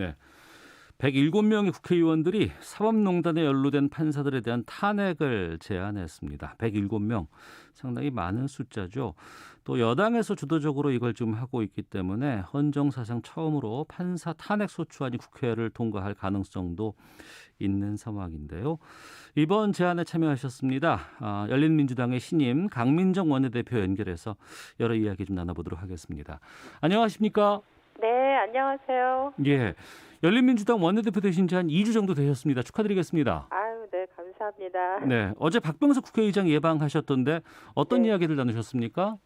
네. 107명의 국회의원들이 사법농단에 연루된 판사들에 대한 탄핵을 제안했습니다. 107명. 상당히 많은 숫자죠. 또 여당에서 주도적으로 이걸 지금 하고 있기 때문에 헌정사상 처음으로 판사 탄핵 소추안이 국회를 통과할 가능성도 있는 상황인데요. 이번 제안에 참여하셨습니다. 열린민주당의 신임 강민정 원내대표 연결해서 여러 이야기 좀 나눠보도록 하겠습니다. 안녕하십니까? 네, 안녕하세요. 예. 열린민주당 원내대표 되신 지 한 2주 정도 되셨습니다. 축하드리겠습니다. 아유, 네, 감사합니다. 네. 어제 박병석 국회의장 예방하셨던데 어떤 네. 이야기를 나누셨습니까?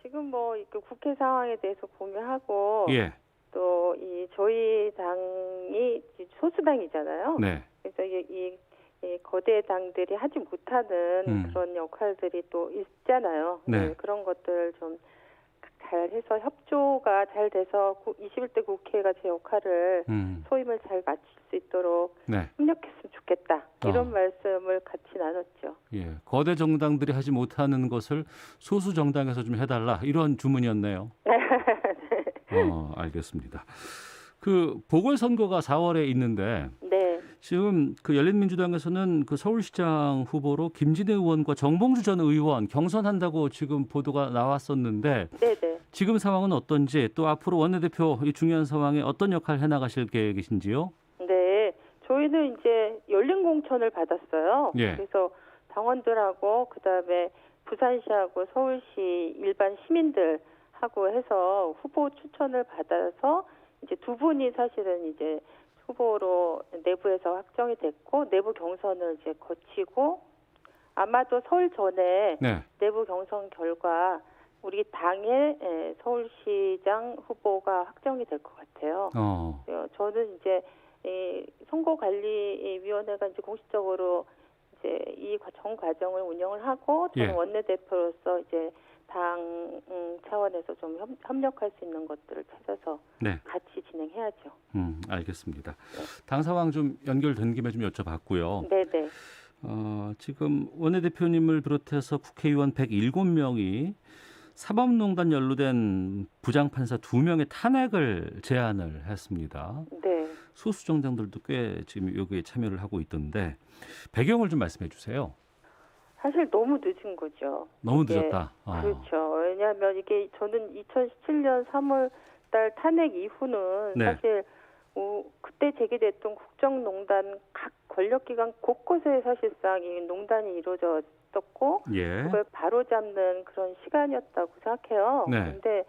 지금 뭐, 국회 상황에 대해서 공유하고, 예. 또, 저희 당이 소수당이잖아요. 네. 그래서 이 거대 당들이 하지 못하는 그런 역할들이 또 있잖아요. 네. 그런 것들 좀 잘해서 협조가 잘 돼서 21대 국회가 제 역할을 소임을 잘 마칠 수 있도록 네. 협력했으면 좋겠다. 이런 말씀을 같이 나눴죠. 예. 거대 정당들이 하지 못하는 것을 소수 정당에서 좀 해달라 이런 주문이었네요. 알겠습니다. 그 보궐선거가 4월에 있는데 네. 지금 그 열린민주당에서는 그 서울시장 후보로 김진애 의원과 정봉주 전 의원 경선한다고 지금 보도가 나왔었는데 네네. 지금 상황은 어떤지 또 앞으로 원내대표 이 중요한 상황에 어떤 역할 해나가실 계획이신지요? 네. 저희는 이제 열린 공천을 받았어요. 예. 그래서 당원들하고 그다음에 부산시하고 서울시 일반 시민들하고 해서 후보 추천을 받아서 이제 두 분이 사실은 이제 후보로 내부에서 확정이 됐고 내부 경선을 이제 거치고 아마도 설 전에 네. 내부 경선 결과 우리 당의 서울시장 후보가 확정이 될 것 같아요. 저는 이제 선거관리위원회가 이제 공식적으로 이제 이 전 과정을 운영을 하고 저는 예. 원내대표로서 이제 당 차원에서 좀 협력할 수 있는 것들을 찾아서 네. 같이 진행해야죠. 알겠습니다. 당 상황 좀 연결된 김에 좀 여쭤봤고요. 네네. 지금 원내대표님을 비롯해서 국회의원 107명이 사법농단 연루된 부장판사 2명의 탄핵을 제안을 했습니다. 네. 소수 정당들도 꽤 지금 여기에 참여를 하고 있던데 배경을 좀 말씀해 주세요. 사실 너무 늦은 거죠. 너무 이게, 늦었다. 그렇죠. 왜냐하면 이게 저는 2017년 3월 달 탄핵 이후는 네. 사실 그때 제기됐던 국정농단 각 권력기관 곳곳에 사실상 이 농단이 이루어졌었고 예. 그걸 바로잡는 그런 시간이었다고 생각해요. 네. 그런데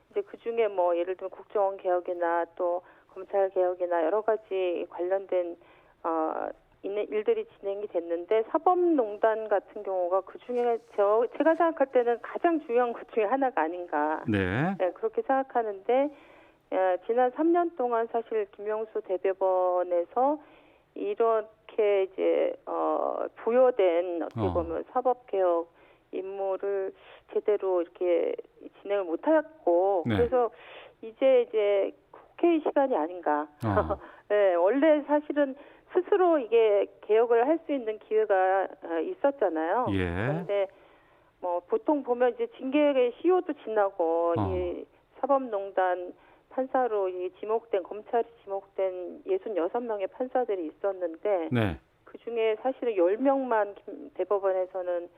이제 그중에 뭐 예를 들면 국정원 개혁이나 또 검찰 개혁이나 여러 가지 관련된 있는 일들이 진행이 됐는데 사법농단 같은 경우가 그중에 제가 생각할 때는 가장 중요한 것 중에 하나가 아닌가. 네. 네, 그렇게 생각하는데 지난 3년 동안 사실 김명수 대법원에서 이렇게 이제 부여된 어떻게 보면 사법개혁 임무를 제대로 이렇게 진행을 못했고 네. 그래서 이제 국회의 시간이 아닌가. 네, 원래 사실은 스스로 이게 개혁을 할 수 있는 기회가 있었잖아요. 예. 그런데 뭐 보통 보면 이제 징계의 시효도 지나고 이 사법농단 판사로 검찰이 지목된 66명의 판사들이 있었는데 네. 그중에 사실은 10명만 대법원에서는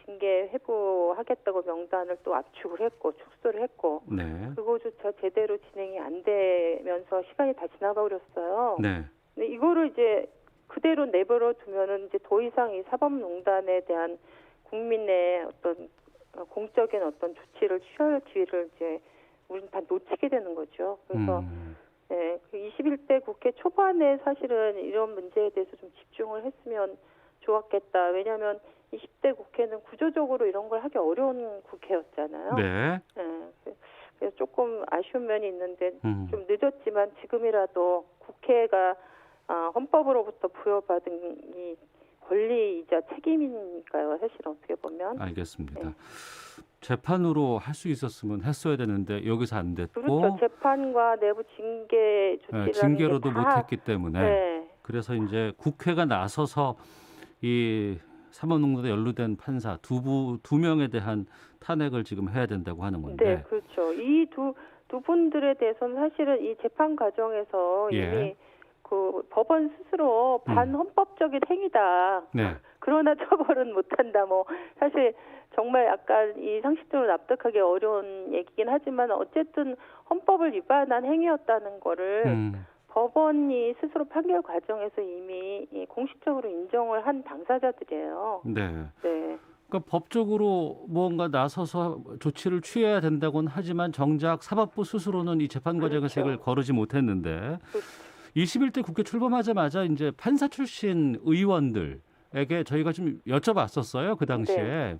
징계 회부하겠다고 명단을 또 압축을 했고 축소를 했고 네. 그거조차 제대로 진행이 안 되면서 시간이 다 지나가 버렸어요. 네. 근데 이거를 이제 그대로 내버려 두면은 이제 더 이상 이 사법농단에 대한 국민의 어떤 공적인 어떤 조치를 취할 기회를 이제 우리는 다 놓치게 되는 거죠. 그래서 네, 그 21대 국회 초반에 사실은 이런 문제에 대해서 좀 집중을 했으면 좋았겠다. 왜냐하면 20대 국회는 구조적으로 이런 걸 하기 어려운 국회였잖아요. 네. 네, 그래서 조금 아쉬운 면이 있는데 좀 늦었지만 지금이라도 국회가 헌법으로부터 부여받은 이 권리이자 책임이니까요. 사실 어떻게 보면. 알겠습니다. 네. 재판으로 할 수 있었으면 했어야 되는데 여기서 안 됐고 그렇죠. 재판과 내부 징계 조치라는 징계로도 게 다, 못했기 때문에 네. 그래서 이제 국회가 나서서 이 사법농단에 연루된 판사 두 명에 대한 탄핵을 지금 해야 된다고 하는 건데. 네, 그렇죠. 이 두 분들에 대해서는 사실은 이 재판 과정에서 예. 이미 그 법원 스스로 반헌법적인 행위다. 네. 그러나 처벌은 못한다. 뭐 사실 정말 약간 이 상식적으로 납득하기 어려운 얘기긴 하지만 어쨌든 헌법을 위반한 행위였다는 거를 법원이 스스로 판결 과정에서 이미 이 공식적으로 인정을 한 당사자들이에요. 네. 네. 그러니까 법적으로 무언가 나서서 조치를 취해야 된다고는 하지만 정작 사법부 스스로는 이 재판 과정에서 이걸 거르지 못했는데 21대 국회 출범하자마자 이제 판사 출신 의원들에게 저희가 좀 여쭤봤었어요. 그 당시에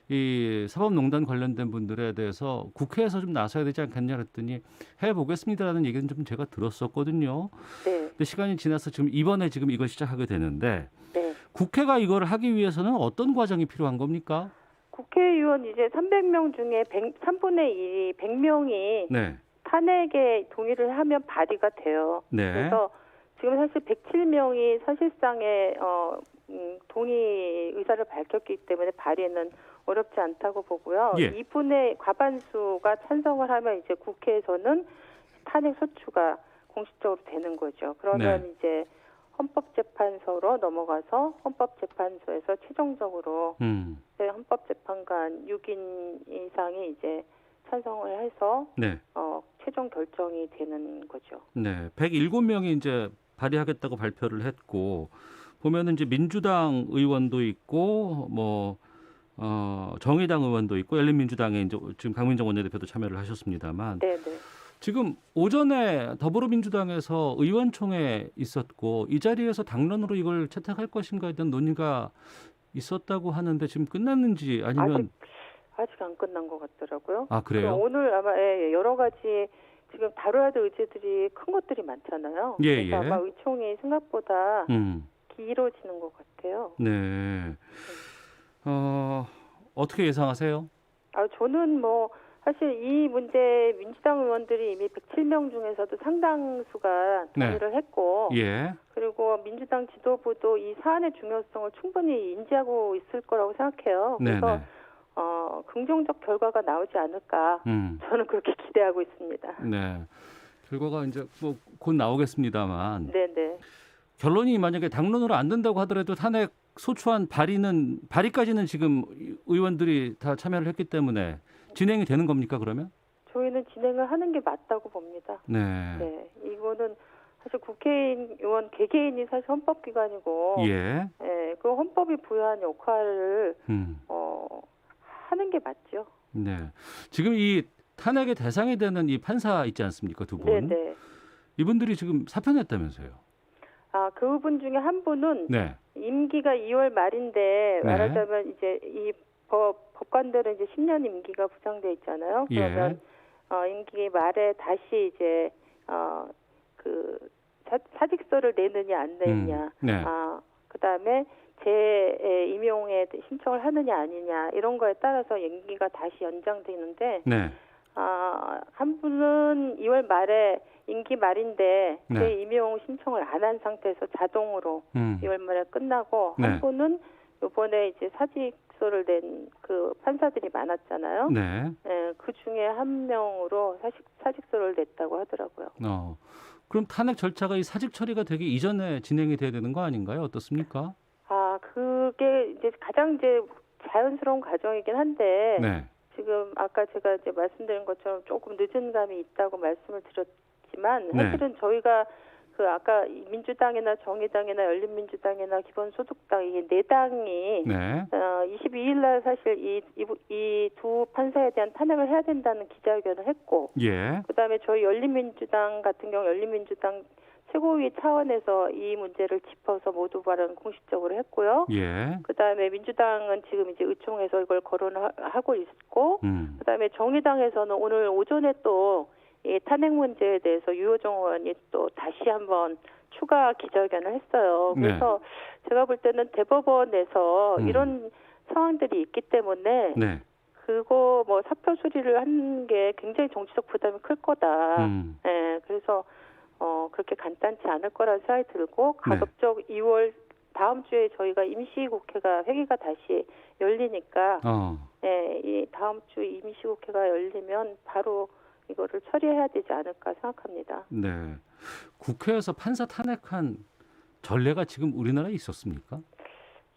이 사법농단 관련된 분들에 대해서 국회에서 좀 나서야 되지 않겠냐 그랬더니 해보겠습니다라는 얘기는 좀 제가 들었었거든요. 네. 근데 시간이 지나서 지금 이번에 지금 이걸 시작하게 되는데 네. 국회가 이걸 하기 위해서는 어떤 과정이 필요한 겁니까? 국회의원 이제 300명 중에 3분의 1이 100명이 네. 탄핵에 동의를 하면 발의가 돼요. 네. 그래서 지금 사실 107명이 사실상의 동의 의사를 밝혔기 때문에 발의는 어렵지 않다고 보고요. 예. 2분의 과반수가 찬성을 하면 이제 국회에서는 탄핵 소추가 공식적으로 되는 거죠. 그러면 이제 헌법재판소로 넘어가서 헌법재판소에서 최종적으로 헌법재판관 6인 이상이 이제 찬성을 해서 네. 최종 결정이 되는 거죠. 네. 107명이 이제 발의하겠다고 발표를 했고 보면은 이제 민주당 의원도 있고 뭐 정의당 의원도 있고 열린민주당에 이제 지금 강민정 원내대표도 참여를 하셨습니다만 네. 지금 오전에 더불어민주당에서 의원총회 있었고 이 자리에서 당론으로 이걸 채택할 것인가에 대한 논의가 있었다고 하는데 지금 끝났는지 아니면 아직 안 끝난 것 같더라고요. 아 그래요? 오늘 아마 여러 가지 지금 다뤄야 될 의제들이 큰 것들이 많잖아요. 예, 그래서 아마 의총이 생각보다 길어지는 것 같아요. 네. 어떻게 예상하세요? 저는 뭐 사실 이 문제 민주당 의원들이 이미 107명 중에서도 상당수가 동의를 했고 예. 그리고 민주당 지도부도 이 사안의 중요성을 충분히 인지하고 있을 거라고 생각해요. 그래서 긍정적 결과가 나오지 않을까 저는 그렇게 기대하고 있습니다. 네. 결과가 이제 뭐 곧 나오겠습니다만 네네. 결론이 만약에 당론으로 안 된다고 하더라도 탄핵 소추안 발의까지는 지금 의원들이 다 참여를 했기 때문에 진행이 되는 겁니까 그러면? 저희는 진행을 하는 게 맞다고 봅니다. 네. 이거는 사실 국회의원 개개인이 사실 헌법기관이고, 예. 그 헌법이 부여한 역할을 하는 게 맞죠. 네. 지금 이 탄핵의 대상이 되는 이 판사 있지 않습니까 두 분? 네네. 이분들이 지금 사표냈다면서요? 그분 중에 한 분은 임기가 2월 말인데 말하자면 이제 이 법관들은 이제 10년 임기가 부상돼 있잖아요. 그러면 임기 말에 다시 이제 그 사직서를 내느냐 안 내느냐, 그다음에 재임용에 신청을 하느냐 아니냐 이런 거에 따라서 임기가 다시 연장되는데 한 분은 2월 말에 임기 말인데 재임용 신청을 안 한 상태에서 자동으로 2월 말에 끝나고 한 분은 이번에 이제 사직서를 낸 그 판사들이 많았잖아요. 그 중에 한 명으로 사직서를 냈다고 하더라고요. 그럼 탄핵 절차가 이 사직 처리가 되기 이전에 진행이 돼야 되는 거 아닌가요? 어떻습니까? 그게 이제 가장 이제 자연스러운 과정이긴 한데 지금 아까 제가 이제 말씀드린 것처럼 조금 늦은 감이 있다고 말씀을 드렸지만 사실은 저희가 그 아까 민주당이나 정의당이나 열린민주당이나 기본소득당 이 네 당이 22일 날 사실 이 두 판사에 대한 탄핵을 해야 된다는 기자회견을 했고 그다음에 저희 열린민주당 같은 경우 열린민주당 최고위 차원에서 이 문제를 짚어서 모두 발언 공식적으로 했고요. 그다음에 민주당은 지금 이제 의총에서 이걸 거론하고 있고 그다음에 정의당에서는 오늘 오전에 또 이 탄핵 문제에 대해서 유호정 의원이 또 다시 한번 추가 기자회견을 했어요. 그래서 제가 볼 때는 대법원에서 이런 상황들이 있기 때문에 그거 뭐 사표 수리를 하는 게 굉장히 정치적 부담이 클 거다. 그래서 그렇게 간단치 않을 거라는 생각이 들고 가급적 2월 다음 주에 저희가 임시국회가 회기가 다시 열리니까 이 다음 주 임시국회가 열리면 바로 이거를 처리해야 되지 않을까 생각합니다. 네. 국회에서 판사 탄핵한 전례가 지금 우리나라에 있었습니까?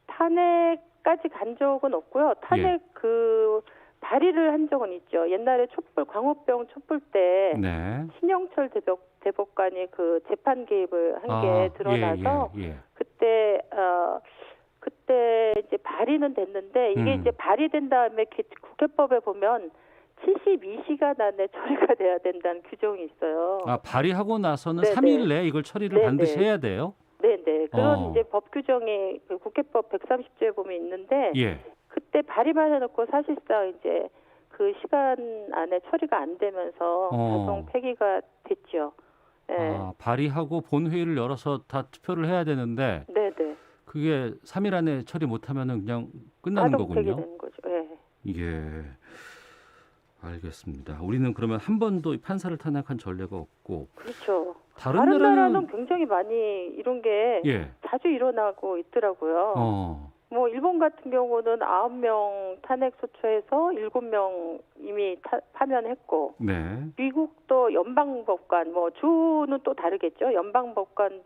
탄핵까지 간 적은 없고요. 탄핵 그 발의를 한 적은 있죠. 옛날에 광우병 촛불 때 네. 신영철 대법관이 그 재판 개입을 한 게 드러나서 예. 그때 이제 발의는 됐는데 이게 이제 발의된 다음에 국회법에 보면 72시간 안에 처리가 돼야 된다는 규정이 있어요. 아, 발의하고 나서는 네네. 3일 내에 이걸 처리를 네네. 반드시 해야 돼요? 네네. 그런 이제 법 규정이 그 국회법 130조에 보면 있는데 예. 그때 발의만 해놓고 사실상 이제 그 시간 안에 처리가 안 되면서 자동 폐기가 됐죠. 네. 아, 발의하고 본회의를 열어서 다 투표를 해야 되는데 네네. 그게 3일 안에 처리 못하면은 그냥 끝나는 자동 거군요. 폐기되는 거죠. 네. 예. 알겠습니다. 우리는 그러면 한 번도 판사를 탄핵한 전례가 없고 그렇죠. 다른 나라는 굉장히 많이 이런 게 예. 자주 일어나고 있더라고요. 뭐 일본 같은 경우는 9명 탄핵 소추해서 7명 이미 파면했고 네. 미국도 연방법관 뭐 주는 또 다르겠죠. 연방법관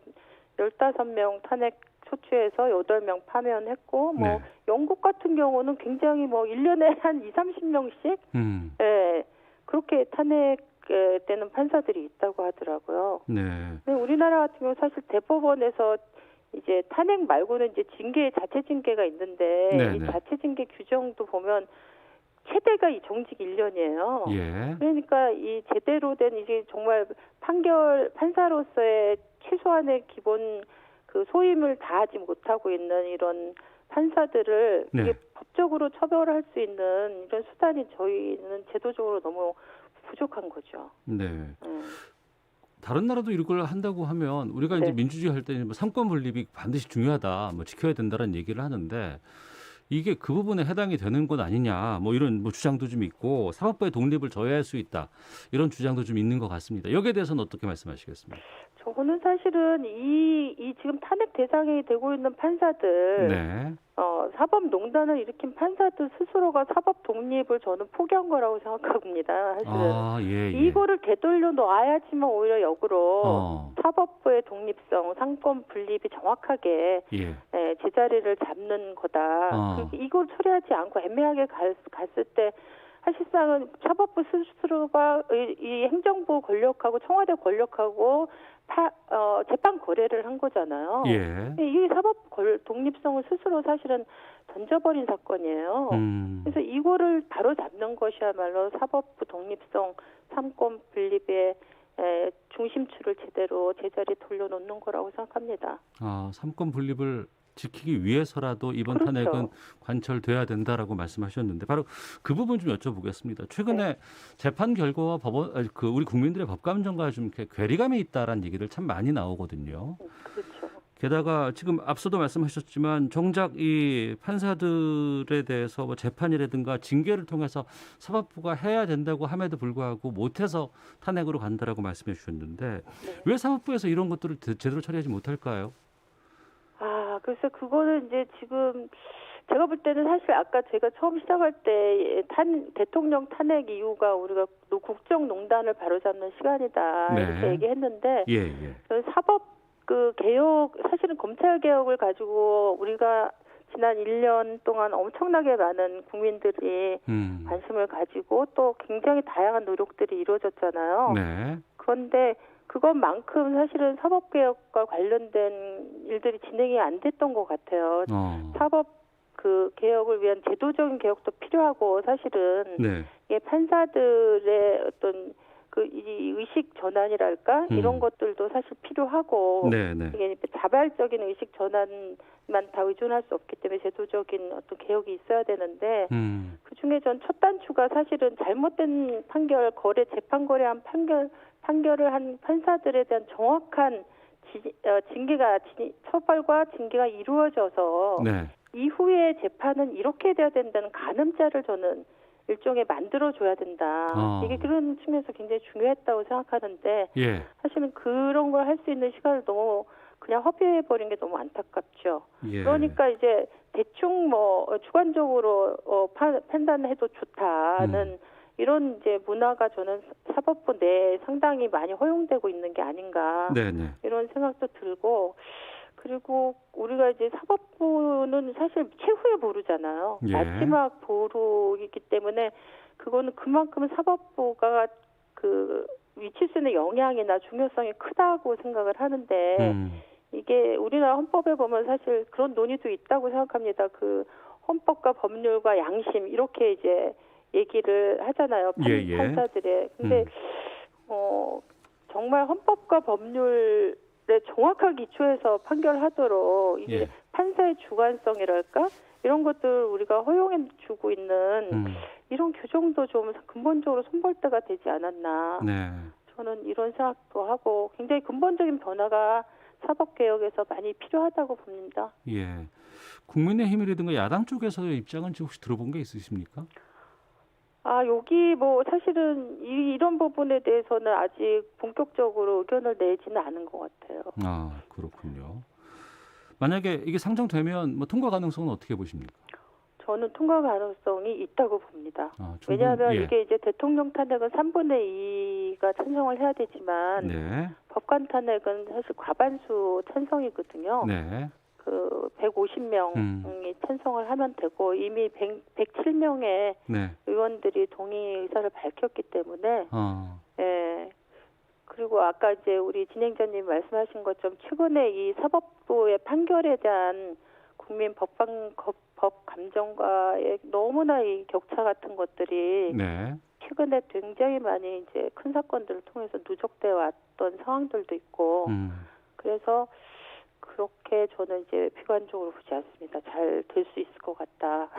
15명 탄핵 소추해서 8명 파면했고 뭐 네. 영국 같은 경우는 굉장히 뭐 1년에 한 2, 30명씩 예. 그렇게 탄핵되는 판사들이 있다고 하더라고요. 네. 근데 우리나라 같은 경우 사실 대법원에서 이제 탄핵 말고는 이제 자체 징계가 있는데 네네. 이 자체 징계 규정도 보면 최대가 이 정직 1년이에요. 예. 그러니까 이 제대로 된 이제 정말 판사로서의 최소한의 기본 그 소임을 다하지 못하고 있는 이런 판사들을 네. 이게 법적으로 처벌할 수 있는 이런 수단이 저희는 제도적으로 너무 부족한 거죠. 네. 다른 나라도 이걸 한다고 하면 우리가 이제 네. 민주주의 할 때는 뭐 삼권 분립이 반드시 중요하다, 뭐 지켜야 된다는 얘기를 하는데 이게 그 부분에 해당이 되는 것 아니냐, 뭐 이런 뭐 주장도 좀 있고 사법부의 독립을 저해할 수 있다 이런 주장도 좀 있는 것 같습니다. 여기에 대해서는 어떻게 말씀하시겠습니까? 저는 사실은 이 지금 탄핵 대상이 되고 있는 판사들, 네. 사법농단을 일으킨 판사들 스스로가 사법 독립을 저는 포기한 거라고 생각합니다. 사실은 아, 예. 이거를 되돌려 놓아야지만 오히려 역으로 사법부의 독립성, 상권 분립이 정확하게 제자리를 잡는 거다. 이걸 처리하지 않고 애매하게 갔을 때 사실상은 사법부 스스로가 이 행정부 권력하고 청와대 권력하고 재판 거래를 한 거잖아요. 예. 이 사법 독립성을 스스로 사실은 던져버린 사건이에요. 그래서 이거를 바로 잡는 것이야말로 사법부 독립성, 삼권 분립의 중심추를 제대로 제자리에 돌려놓는 거라고 생각합니다. 아, 삼권 분립을 지키기 위해서라도 이번 그렇죠. 탄핵은 관철돼야 된다라고 말씀하셨는데 바로 그 부분 좀 여쭤보겠습니다. 최근에 재판 결과와 우리 국민들의 법감정과 좀 이렇게 괴리감이 있다라는 얘기들 참 많이 나오거든요. 그렇죠. 게다가 지금 앞서도 말씀하셨지만 정작 이 판사들에 대해서 뭐 재판이라든가 징계를 통해서 사법부가 해야 된다고 함에도 불구하고 못해서 탄핵으로 간다라고 말씀해 주셨는데 왜 사법부에서 이런 것들을 제대로 처리하지 못할까요? 그래서 그거는 이제 지금 제가 볼 때는 사실 아까 제가 처음 시작할 때 대통령 탄핵 이후가 우리가 국정농단을 바로잡는 시간이다 이렇게 얘기했는데 사법 그 개혁 사실은 검찰 개혁을 가지고 우리가 지난 1년 동안 엄청나게 많은 국민들이 관심을 가지고 또 굉장히 다양한 노력들이 이루어졌잖아요. 그런데 그것만큼 사실은 사법개혁과 관련된 일들이 진행이 안 됐던 것 같아요. 사법 그 개혁을 위한 제도적인 개혁도 필요하고 사실은 이게 판사들의 어떤 이 의식 전환이랄까 이런 것들도 사실 필요하고 이게 자발적인 의식 전환만 다 의존할 수 없기 때문에 제도적인 어떤 개혁이 있어야 되는데 그 중에 전 첫 단추가 사실은 잘못된 재판 거래한 판결을 한 판사들에 대한 정확한 처벌과 징계가 이루어져서 이후에 재판은 이렇게 돼야 된다는 가늠자를 저는 일종의 만들어줘야 된다. 이게 그런 측면에서 굉장히 중요했다고 생각하는데 사실은 그런 걸 할 수 있는 시간을 너무 그냥 허비해버린 게 너무 안타깝죠. 그러니까 이제 대충 뭐 주관적으로 판단해도 좋다는 이런 이제 문화가 저는 사법부 내에 상당히 많이 허용되고 있는 게 아닌가 네네. 이런 생각도 들고 그리고 우리가 이제 사법부는 사실 최후의 보루잖아요. 예. 마지막 보루이기 때문에 그거는 그만큼 사법부가 그 미칠 수 있는 영향이나 중요성이 크다고 생각을 하는데 이게 우리나라 헌법에 보면 사실 그런 논의도 있다고 생각합니다. 그 헌법과 법률과 양심 이렇게 이제 얘기를 하잖아요. 예. 판사들의. 근데 정말 헌법과 법률에 정확하게 기초해서 판결하도록 이게 예. 판사의 주관성이랄까 이런 것들 우리가 허용해주고 있는 이런 규정도 좀 근본적으로 손볼 때가 되지 않았나. 네. 저는 이런 생각도 하고 굉장히 근본적인 변화가 사법개혁에서 많이 필요하다고 봅니다. 예. 국민의힘이라든가 야당 쪽에서의 입장은 혹시 들어본 게 있으십니까? 여기 뭐 사실은 이런 부분에 대해서는 아직 본격적으로 의견을 내지는 않은 것 같아요. 아, 그렇군요. 만약에 이게 상정되면 뭐 통과 가능성은 어떻게 보십니까? 저는 통과 가능성이 있다고 봅니다. 충분히, 왜냐하면 예. 이게 이제 대통령 탄핵은 3분의 2가 찬성을 해야 되지만 네. 법관 탄핵은 사실 과반수 찬성이거든요. 네. 그 150명이 찬성을 하면 되고 이미 107명의 네. 의원들이 동의 의사를 밝혔기 때문에 예. 그리고 아까 이제 우리 진행자님 말씀하신 것처럼 최근에 이 사법부의 판결에 대한 국민 법 감정과의 너무나 이 격차 같은 것들이 네. 최근에 굉장히 많이 이제 큰 사건들을 통해서 누적돼 왔던 상황들도 있고 그래서 그렇게 저는 이제 비관적으로 보지 않습니다. 잘 될 수 있을 것 같다.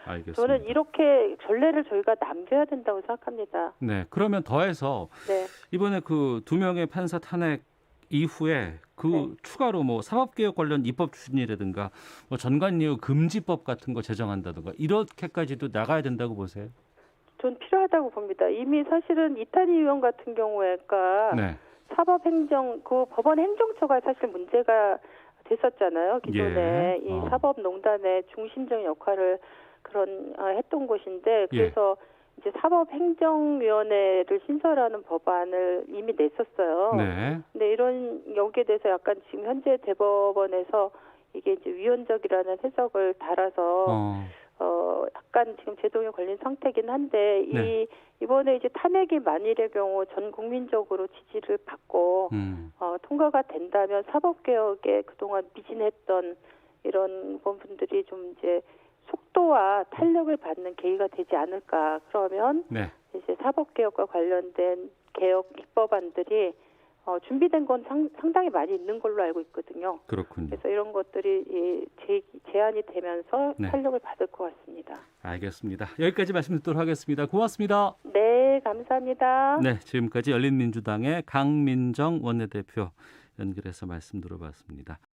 알겠습니다. 저는 이렇게 전례를 저희가 남겨야 된다고 생각합니다. 네. 그러면 더해서 네. 이번에 그 2명의 판사 탄핵 이후에 그 추가로 뭐 사법개혁 관련 입법 추진이라든가 뭐 전관예우 금지법 같은 거 제정한다든가 이렇게까지도 나가야 된다고 보세요? 전 필요하다고 봅니다. 이미 사실은 이탄희 의원 같은 경우에가 네. 사법행정 그 법원 행정처가 사실 문제가 됐었잖아요. 기존에 예. 이 사법농단의 중심적 역할을 했던 곳인데 그래서 이제 사법행정위원회를 신설하는 법안을 이미 냈었어요. 네. 근데 여기에 대해서 약간 지금 현재 대법원에서 이게 이제 위헌적이라는 해석을 달아서 약간 지금 제동이 걸린 상태긴 한데 이번에 이제 탄핵이 만일의 경우 전 국민적으로 지지를 받고 통과가 된다면 사법개혁에 그동안 미진했던 이런 부분들이 좀 이제 속도와 탄력을 받는 계기가 되지 않을까. 그러면 이제 사법개혁과 관련된 개혁 입법안들이 준비된 건 상당히 많이 있는 걸로 알고 있거든요. 그렇군요. 그래서 이런 것들이 제안이 되면서 탄력을 받을 것 같습니다. 알겠습니다. 여기까지 말씀 듣도록 하겠습니다. 고맙습니다. 네, 감사합니다. 네, 지금까지 열린민주당의 강민정 원내대표 연결해서 말씀 들어봤습니다.